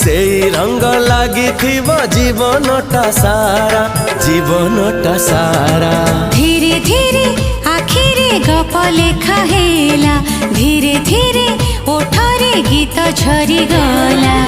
से रंग लगी जीवनटा सारा जीवनटा सारा। धीरे धीरे आखिरे गप लेखा हेला, धीरे धीरे ओठरे गीत झरी गला।